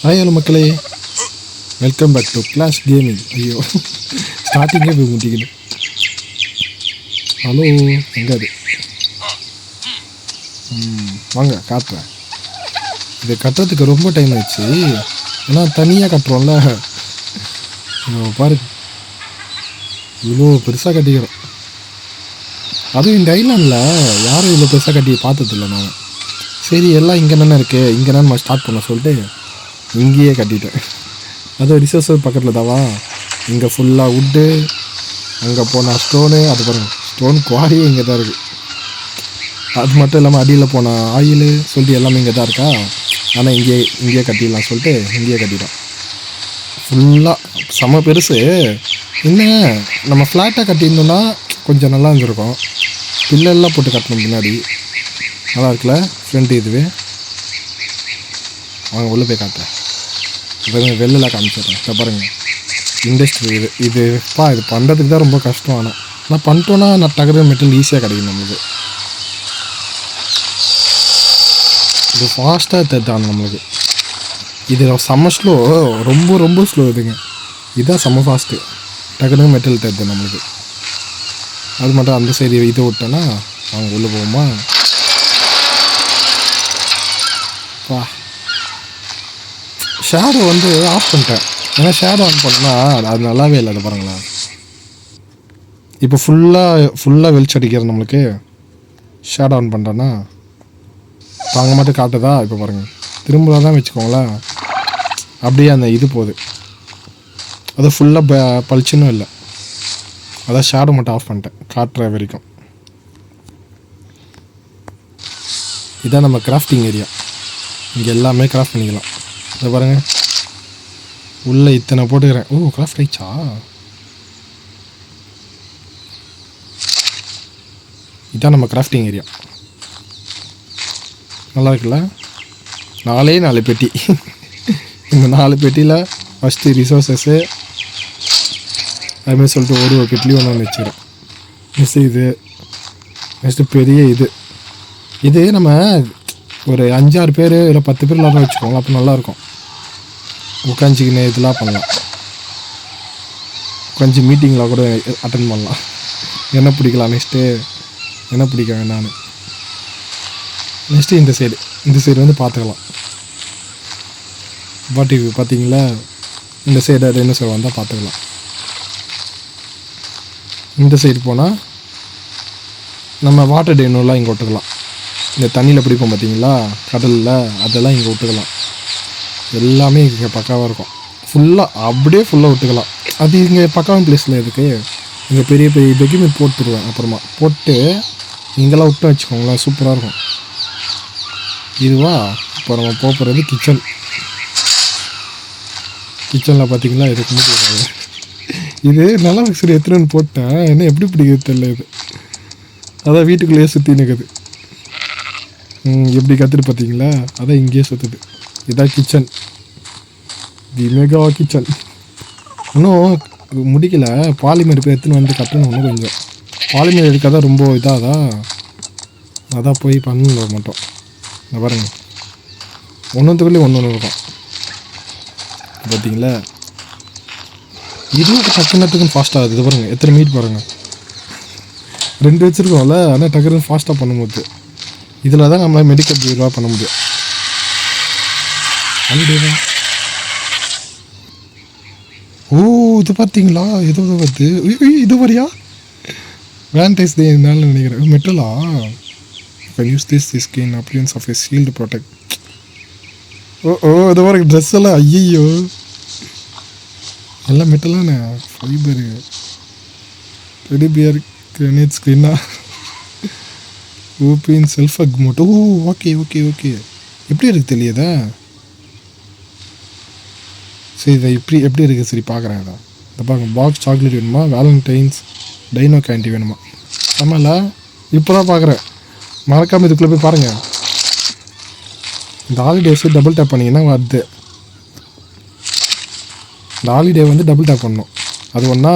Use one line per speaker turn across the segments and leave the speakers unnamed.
Hi hello மக்களே, welcome back to class gaming. ஐயோ, ஸ்டார்டிங்கே போய் முட்டிக்கணும். ஹலோ, எங்கே அது? வாங்க காட்டுறேன். இதை கட்டுறதுக்கு ரொம்ப டைம் ஆயிடுச்சு. ஏன்னா தனியாக கட்டுறோம்ல. பாரு, இவ்வளோ பெருசாக கட்டிக்கிறோம். அதுவும் இந்த ஐலாண்டில் யாரும் இவ்வளோ பெருசாக கட்டி பார்த்ததில்ல நான். சரி, எல்லாம் இங்கே தானே இருக்குது, இங்கே தான் நம்ம ஸ்டார்ட் பண்ண சொல்லிட்டு இங்கேயே கட்டிட்டேன். அது ரிசோர்ஸ் பக்கத்தில் தாவா. இங்கே ஃபுல்லாக வுட்டு, அங்கே போனால் ஸ்டோனு. அது பாருங்கள், ஸ்டோன் குவாரியே இங்கே தான் இருக்குது. அது மட்டும் இல்லாமல் அடியில் போனால் ஆயில் சொல்லிட்டு எல்லாமே இங்கே தான் இருக்கா. ஆனால் இங்கேயே கட்டிடலாம் சொல்லிட்டு இங்கேயே கட்டிட்டோம். ஃபுல்லாக செம பெருசு. இன்னும் நம்ம ஃப்ளாட்டாக கட்டியிருந்தோம்னா கொஞ்சம் நல்லா இருந்திருக்கும். பில்லெல்லாம் போட்டு கட்டணும் பின்னாடி. நல்லா இருக்குல்ல ஃப்ரெண்டு. இதுவே வாங்க உள்ளே போய் காட்டுறேன். பாருங்கள், வெளில காமிச்சிடுறேன். இப்போ பாருங்கள், இண்டஸ்ட்ரி இதுப்பா. இது பண்ணுறதுக்கு தான் ரொம்ப கஷ்டம். ஆனால் பண்ணிட்டோன்னா நான் டகர மெட்டீரியல் ஈஸியாக கிடைக்கும் நம்மளுக்கு. இது ஃபாஸ்ட்டாக தெரிதான் நம்மளுக்கு. இது செம்ம ஸ்லோ, ரொம்ப ரொம்ப ஸ்லோ இதுங்க. இதுதான் செம்ம ஃபாஸ்ட்டு. டக்குனு மெட்டீரியல் தெரியுது நம்மளுக்கு. அது மட்டும் அந்த சைடு இதை விட்டோன்னா அவங்க உள்ளே போவோமா. ஷேடோ வந்து ஆஃப் பண்ணிட்டேன். ஏன்னா ஷேடோ ஆன் பண்ணால் அது நல்லாவே இல்லை. அது பாருங்களேன், இப்போ ஃபுல்லாக வெளிச்சம் அடிக்கிறது நம்மளுக்கு. ஷேடோ ஆன் பண்ணுறேன்னா இப்போ அங்கே மட்டும் காட்டுதா. இப்போ பாருங்கள், திரும்ப தான் வச்சுக்கோங்களேன். அப்படியே அந்த இது போகுது. அது ஃபுல்லாக பளிச்சுன்னும் இல்லை. அதான் ஷேடோ மட்டும் ஆஃப் பண்ணிட்டேன் காட்டுற வரைக்கும். இதான் நம்ம கிராஃப்டிங் ஏரியா. இங்கே எல்லாமே கிராஃப்ட் பண்ணிக்கலாம். இதை பாருங்கள், உள்ளே இத்தனை போட்டுக்கிறேன். ஓ, கிராஃப்ட் ஆயிடுச்சா? இதான் நம்ம கிராஃப்டிங் ஏரியா. நல்லா இருக்குல்ல? 4 பெட்டி. இந்த 4 பெட்டியில் ஃபஸ்ட்டு ரிசோர்ஸஸ்ஸு அதுமாதிரி சொல்லிட்டு ஒரு பெட்டிலையும் ஒன்று வச்சுக்கிறேன். நெக்ஸ்ட்டு இது, நெக்ஸ்ட்டு பெரிய இது நம்ம ஒரு 5-6 பேர் இல்லை 10 பேர் எல்லாரும் வச்சுக்கோங்களேன். அப்போ நல்லாயிருக்கும். உட்காந்துக்கின்னு இதெல்லாம் பண்ணலாம். கொஞ்சம் மீட்டிங்கில் கூட அட்டன் பண்ணலாம். என்ன பிடிக்கலாம் நெக்ஸ்ட்டு, என்ன பிடிக்க வேணான்னு. நெக்ஸ்ட்டு இந்த சைடு வந்து பார்த்துக்கலாம். டிவி பார்த்தீங்களா? இந்த சைடு அது என்ன சைடு வந்தால் பார்த்துக்கலாம். இந்த சைடு போனால் நம்ம வாட்டர் டேனுலாம் இங்கே விட்டுக்கலாம். இந்த தண்ணியில் பிடிப்போம் பார்த்தீங்களா, கடலில், அதெல்லாம் இங்கே விட்டுக்கலாம். எல்லாமே இங்கே பக்காவாக இருக்கும். அப்படியே ஃபுல்லாக விட்டுக்கலாம். அது இங்கே பக்காவான பிளேஸில் இருக்குது. இங்கே பெரிய பெரிய டாக்குமெண்ட் போட்டுருவேன். அப்புறமா போட்டு இங்கெல்லாம் விட்டு வச்சுக்கோங்களேன், சூப்பராக இருக்கும். இதுவா இப்போ நம்ம போகிறது கிச்சனில் பார்த்தீங்களா. இதுக்கு முடியாது. இது நல்லா சரி எத்தனைன்னு போட்டேன். என்ன எப்படி பிடிக்கிறது தெரியல. இது அதான் வீட்டுக்குள்ளேயே சுற்றி நிற்குது. எப்படி கற்றுட்டு பார்த்தீங்களா, அதான் இங்கேயே சுற்றுது. இதான் கிச்சன், தி மெகா கிச்சன். இன்னும் முடிக்கல. பாலிமர் போய் எடுத்துன்னு வந்து கட்டணும். இன்னும் கொஞ்சம் பாலிமர் எடுக்காதான் ரொம்ப இதாகதா. அதான் போய் பண்ண மாட்டோம். இந்த பாருங்க, ஒன்றுத்துக்குள்ளேயே ஒன்று இருக்கும் பார்த்தீங்களா. இதுவும் டக்குன்னு ஃபாஸ்ட்டாக ஆகுது. இது பாருங்கள், எத்தனை மீட் பாருங்கள். 2 வச்சுருக்கோம்ல, ஆனால் டக்குன்னு ஃபாஸ்ட்டாக பண்ணும்போது இதில் தான் நம்மளால் மெடிக்கல் பியூராக பண்ண முடியும். ஓ, இது பார்த்தீங்களா, ஏதோ வருது. இது வரையா வேலண்டைன்ஸ் டே இருந்தாலும் நினைக்கிறேன். மெட்டலா? இப்போ use this skin appearance of a shield protect. இது வரைக்கும் ட்ரெஸ் எல்லாம் ஐயோ எல்லாம் மெட்டலானே. ஃபைபரு டெடி பியர் கிரனேட் ஸ்க்ரீனா ஓபின் செல்ஃப் அக்மோட். ஓ, ஓகே எப்படி இருக்குது தெரியுதா? சரி, இதை எப்படி இருக்குது சரி பார்க்குறேன். இதை பாருங்க, பாக்ஸ் சாக்லேட் வேணுமா, வேலண்டைன்ஸ் டைனோ கேண்டி வேணுமா? ஆமாம்ல, இப்போ தான் பார்க்குறேன். மறக்காமல் இதுக்குள்ளே போய் பாருங்கள். இந்த ஹாலிடேஸு டபுள் டேப் பண்ணிங்கன்னா வருது. இந்த ஹாலிடே வந்து டபுள் டேப் பண்ணணும். அது ஒன்றா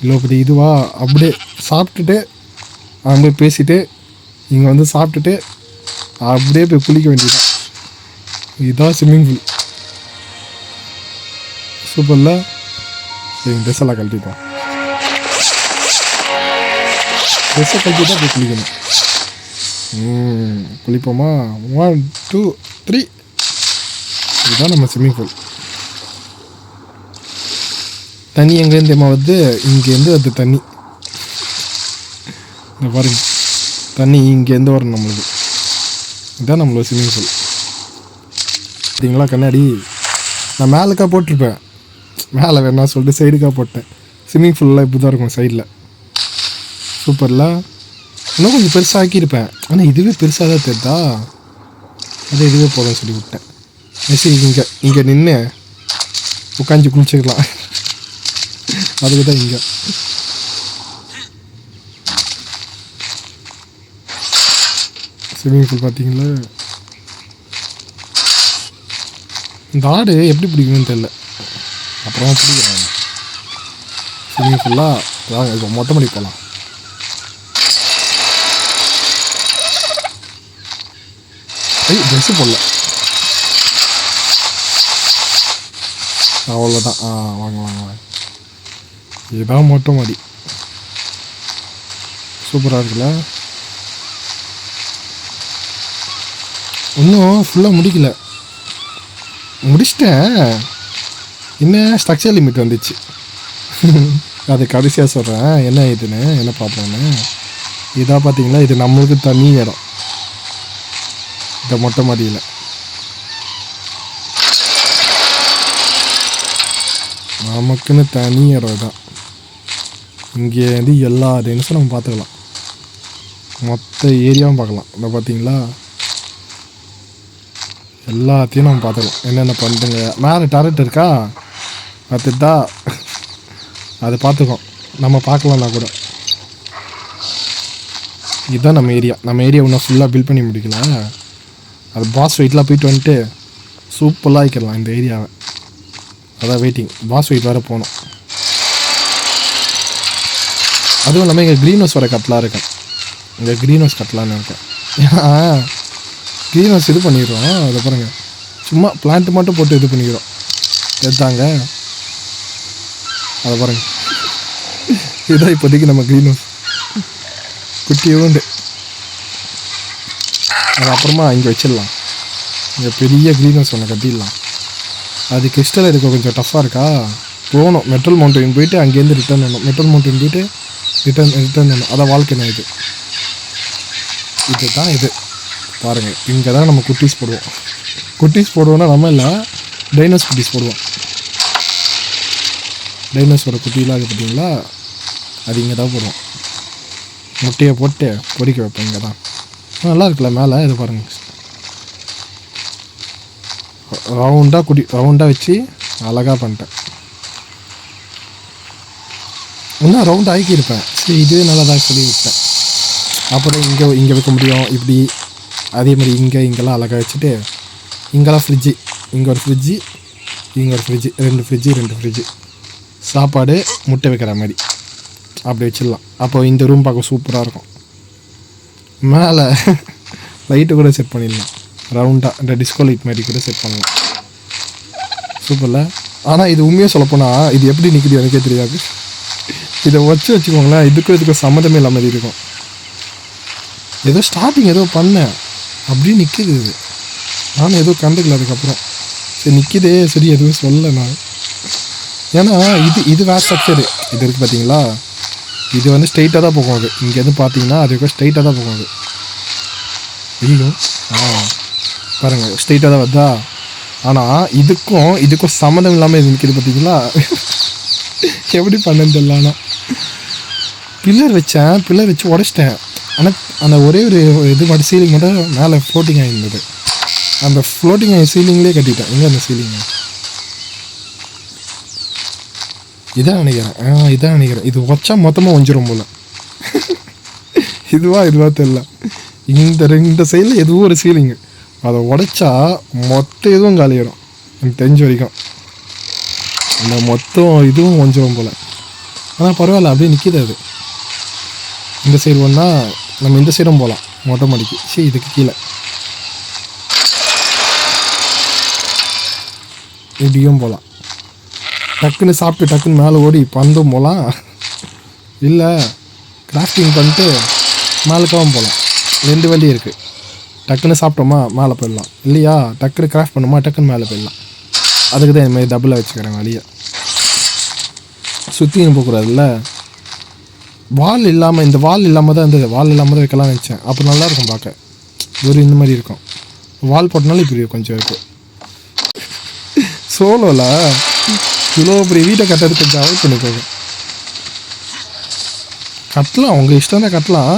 இல்லை பற்றி இதுவா. அப்படியே சாப்பிட்டுட்டு அப்படியே பேசிவிட்டு இங்கே வந்து சாப்பிட்டுட்டு அப்படியே போய் குளிக்க வேண்டியதுதான். இதுதான் ஸ்விம்மிங் பூல். சூப்பர்ல. சரி ட்ரெஸ் எல்லாம் கழட்டிட்டோம். ட்ரெஸ்ஸை கழட்டி தான் போய் குளிக்கணும். குளிப்போமா? 1 2 3. இதுதான் நம்ம ஸ்விம்மிங் பூல். தண்ணி எங்கேருந்து வருது? இங்கேருந்து வருது தண்ணி. இந்த பாருங்க, தண்ணி இங்கேருந்து வரும் நம்மளுக்கு. இதுதான் நம்மளோட ஸ்விம்மிங் பூல். பார்த்தீங்களா கண்ணாடி? நான் மேலுக்கா போட்டிருப்பேன், மேலே வேணா சொல்லிட்டு சைடுக்காக போட்டேன். ஸ்விம்மிங் பூல்லாம் இப்படி தான் இருக்கும் சைடில். சூப்பரில். இன்னும் கொஞ்சம் பெருசாக ஆக்கியிருப்பேன், ஆனால் இதுவே பெருசாக தான் தெரியுதா? அது இதுவே போதும் சொல்லி விட்டேன். சரி இங்கே நின்று உட்காந்து குளிச்சுக்கலாம். அதுக்கு தான் இங்கே. ஸ்விம்மிங் பூல் பார்த்தீங்களா? இந்த ஆடு எப்படி பிடிக்குன்னு தெரில, அப்புறமா பிடிக்கிறாங்க. ஸ்விம்மிங் பூலாக வாங்க இப்போ மொட்டை மாடி போகலாம். ட்ரெஸ்ஸு போடல, அவ்வளோதான். வாங்க வாங்க வாங்க. இதுதான் மொட்டை மாடி. சூப்பராக இருக்குல்ல? இன்னும் ஃபுல்லாக முடிக்கல, முடிச்சிட்டேன். இன்னும் ஸ்ட்ரக்சர் லிமிட் வந்துச்சு. அது கடைசியாக சொல்கிறேன் என்ன இதுன்னு, என்ன பார்ப்போன்னு. இதாக பார்த்தீங்களா, இது நம்மளுக்கு தனி இடம். இந்த மொட்டை மாடியில் நமக்குன்னு தனி இடம் தான். இங்கேருந்து எல்லா தினசும் நம்ம பார்த்துக்கலாம், மொத்த ஏரியாவும் பார்க்கலாம். இந்த பார்த்தீங்களா, எல்லாத்தையும் நம்ம பார்த்துக்கலாம். என்னென்ன பண்ணுறங்க. மேலே டேரக்ட் இருக்கா பார்த்துட்டா அதை பார்த்துக்கோம், நம்ம பார்க்கலாம்னா கூட. இதுதான் நம்ம ஏரியா. நம்ம ஏரியா இன்னும் ஃபுல்லாக பில்ட் பண்ணி முடிக்கல. அது பாஸ் வெயிட்லாம் போயிட்டு வந்துட்டு சூப்பராக ஆக்கிடலாம் இந்த ஏரியாவை. அதான் வெயிட்டிங். பாஸ் வெயிட் வேறு போகணும். அதுவும் இல்லாமல் இங்கே க்ரீன் ஹவுஸ் வர கட்டலாம் இருக்கேன். இங்கே க்ரீன் ஹவுஸ் கட்டலான்னு இருக்கேன். ஏன்னா க்ரீன் ஹவுஸ் இது பண்ணிடுறோம். அதை பாருங்கள், சும்மா பிளான்ட்டு மட்டும் போட்டு இது பண்ணிக்கிறோம். எடுத்தாங்க அதை பாருங்கள். இதுதான் இப்போதைக்கு நம்ம க்ரீன் ஹவுஸ். குட்டியும் உண்டு. அது அப்புறமா இங்கே வச்சிடலாம். இங்கே பெரிய க்ரீன் ஹவுஸ் ஒன்று கட்டிடலாம். அது கிறிஸ்டல் இருக்க கொஞ்சம் டஃப்பாக இருக்கா, போகணும். மெட்டல் மவுண்டன் போயிட்டு அங்கேருந்து ரிட்டர்ன் பண்ணணும். மெட்டல் மவுண்டன் போயிட்டு ரிட்டர்ன் பண்ணணும். அதான் வாழ்க்கைனா இது. இது தான் இது பாருங்கள். இங்கே தான் நம்ம குட்டீஸ் போடுவோம். குட்டீஸ் போடுவோன்னா நம்ம இல்லை, டைனோஸ் குட்டீஸ் போடுவோம். டைனோஸோட குட்டிலாம் இருக்குது பார்த்தீங்களா, அது இங்கே தான் போடுவோம். முட்டையை போட்டு பொறிக்க வைப்போம். இங்கே தான் நல்லா இருக்குல்ல மேலே. இது பாருங்கள், ரவுண்டாக வச்சு அழகாக பண்ணிட்டேன். இன்னும் ரவுண்ட் ஆக்கியிருப்பேன். சரி இதுவே நல்லா தான் சொல்லி விட்டேன். அப்புறம் இங்கே வைக்க முடியும் இப்படி. அதே மாதிரி இங்கெல்லாம் அழகாக வச்சுட்டு இங்கெல்லாம் ஃப்ரிட்ஜு, இங்கே ஒரு ஃப்ரிட்ஜு, இங்கே ஒரு ஃப்ரிட்ஜு, ரெண்டு ஃப்ரிட்ஜு. சாப்பாடு முட்டை வைக்கிற மாதிரி அப்படி வச்சிடலாம். அப்போ இந்த ரூம் பார்க்க சூப்பராக இருக்கும். மேலே லைட்டு கூட செட் பண்ணிடலாம். ரவுண்டாக இந்த டிஸ்கோ லைட் மாதிரி கூட செட் பண்ணலாம். சூப்பரில். ஆனால் இது உண்மையாக சொல்லப்போனால் இது எப்படி நிற்குது எனக்கே தெரியாது. இதை வச்சுக்கோங்களேன், இதுக்கும் சம்மந்தமே இல்லாமல் மாதிரி இருக்கும். ஏதோ ஸ்டார்டிங் ஏதோ பண்ணேன் அப்படியே நிற்கிது இது. நானும் ஏதோ கண்டுக்கல. அதுக்கப்புறம் சரி நிற்கிதே, சரி எதுவும் சொல்லலை நான். ஏன்னா இது வேறு ஸ்ட்ரக்சரு. இது இருக்குது பார்த்தீங்களா, இது வந்து ஸ்ட்ரைட்டாக தான் போகும். அது இங்கேருந்து பார்த்தீங்கன்னா அது ஸ்ட்ரைட்டாக தான் போகும். அது ஐயோ பாருங்கள், ஸ்ட்ரைட்டாக தான் வருதா. ஆனால் இதுக்கும் சம்மந்தம் இல்லாமல் இது நிற்கிது பார்த்தீங்களா. எப்படி பண்ணேன்னு தெரியல. ஆனால் பில்லர் வச்சு உடச்சிட்டேன். ஆனால் அந்த ஒரே ஒரு இது மட்டும் சீலிங் மட்டும் மேலே ஃப்ளோட்டிங் ஆகிருந்தது. அந்த ஃப்ளோட்டிங் ஆகி சீலிங்லேயே கட்டிட்டேன். எங்கே அந்த சீலிங்க இதான் நினைக்கிறேன். இது வச்சா மொத்தமாக ஒஞ்சிரும் போல். இதுவா தெரியல. இந்த சைடில் எதுவும் ஒரு சீலிங்கு, அதை உடைச்சா மொத்த இதுவும் காலியாயிடும் எனக்கு தெரிஞ்ச வரைக்கும். அந்த மொத்தம் இதுவும் ஒஞ்சிரும் போல். ஆனால் பரவாயில்ல, அப்படியே நிற்கிது அது. இந்த சைடு ஒன்றா நம்ம இந்த சைடும் போகலாம் மொட்டை மாடிக்கு. சரி இதுக்கு கீழே இப்படியும் போகலாம். டக்குன்னு சாப்பிட்டு டக்குன்னு மேலே ஓடி பந்தும் போகலாம், இல்லை கிராஃப்டிங் பண்ணிட்டு மேலுக்காவும் போகலாம். 2 வழி இருக்குது. டக்குன்னு சாப்பிட்டோமா மேலே போயிடலாம், இல்லையா டக்குன்னு கிராஃப்ட் பண்ணோமா டக்குன்னு மேலே போயிடலாம். அதுக்கு தான் இதுமாதிரி டபுளாக வச்சுக்கிறேன் வழியை. சுற்றின்னு போகக்கூடாதுல்ல. வால் இல்லாமல், இந்த வால் இல்லாமல் தான் இருந்தது, வால் இல்லாமல் தான் வைக்கலாம்னு நினச்சேன். அப்போ நல்லாயிருக்கும் பார்க்க, ஒரு இந்த மாதிரி இருக்கும். வால் போட்டனாலும் இப்படி கொஞ்சம் இருக்குது. சோலோவில் இவ்வளோ பெரிய வீட்டை கட்டுறது கொஞ்சம் அவாய்ட் பண்ணிக்கோங்க. கட்டலாம், உங்கள் இஷ்டம் தான் கட்டலாம்,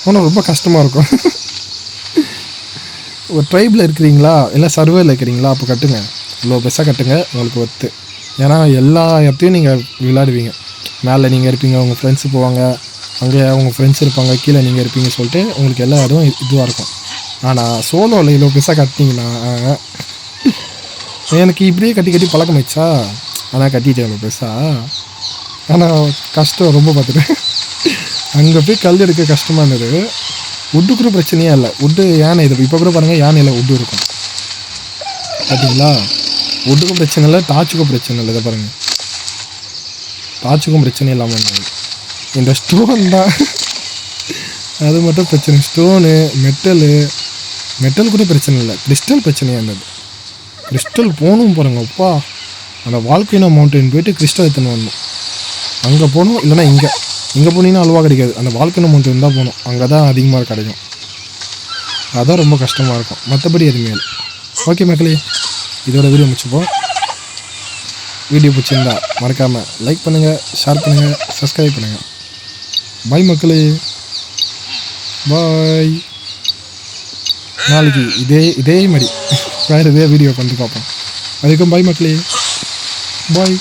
ஆனால் ரொம்ப கஷ்டமாக இருக்கும். ஒரு ட்ரைபில் இருக்கிறீங்களா இல்லை சர்வேல இருக்கிறீங்களா, அப்போ கட்டுங்க, இவ்வளோ பெருசாக கட்டுங்க, உங்களுக்கு ஒர்த்து. ஏன்னா எல்லா இடத்தையும் நீங்கள் விளையாடுவீங்க. மேலே நீங்கள் இருப்பீங்க, உங்கள் ஃப்ரெண்ட்ஸு போவாங்க, அங்கே அவங்க ஃப்ரெண்ட்ஸ் இருப்பாங்க, கீழே நீங்கள் இருப்பீங்க சொல்லிட்டு உங்களுக்கு எல்லா இடமும் இதுவாக இருக்கும். ஆனால் சோலோவில் இவ்வளோ பெருசாக கட்டினீங்கன்னா, எனக்கு இப்படியே கட்டி கட்டி பழக்கம் வச்சா, ஆனால் கட்டிட்டேன் இவ்வளோ பெருசாக. ஆனால் கஷ்டம் ரொம்ப பார்த்துட்டேன். அங்கே போய் கல் எடுக்க கஷ்டமாக இருந்தது. உட்டு கூட பிரச்சனையே இல்லை, உட்டு யானை இது இப்போ கூட பாருங்கள், யானையில் உட்டு இருக்கும் பார்த்தீங்களா. உட்டுக்கும் பிரச்சனை இல்லை, டார்ச்சுக்கும் பிரச்சனை இல்லை. இதை பாருங்கள், டார்ச்சுக்கும் பிரச்சனை இல்லாமல் இருந்தது. இந்த ஸ்டோன் தான் அது மட்டும் பிரச்சனை. ஸ்டோனு மெட்டல் கூட பிரச்சனை இல்லை, கிறிஸ்டல் பிரச்சனையாக இருந்தது. கிறிஸ்டல் போகணும் பாருங்க, அப்பா அந்த வால்கனோ மவுண்டன் போய்ட்டு கிறிஸ்டல் எடுத்துன்னு வரணும். அங்கே போகணும், இல்லைனா இங்கே போனீங்கன்னா அல்வா கிடைக்காது, அந்த வால்கனோ மவுண்டன் தான் போகணும், அங்கே தான் அதிகமாக கிடைக்கும். அதுதான் ரொம்ப கஷ்டமாக இருக்கும், மற்றபடி எதுவுமே இல்லை. ஓகே மக்களே, இதோட வீடியோ முடிச்சுப்போம். வீடியோ பிடிச்சிருந்தா மறக்காமல் லைக் பண்ணுங்கள், ஷேர் பண்ணுங்கள், சப்ஸ்கிரைப் பண்ணுங்கள். பாய் மக்களே, பாய். நாளைக்கு இதே மாதிரி வேறு இதே வீடியோ பண்ணி பார்ப்போம். அதுக்கும் பாய் மக்களே, பாய்.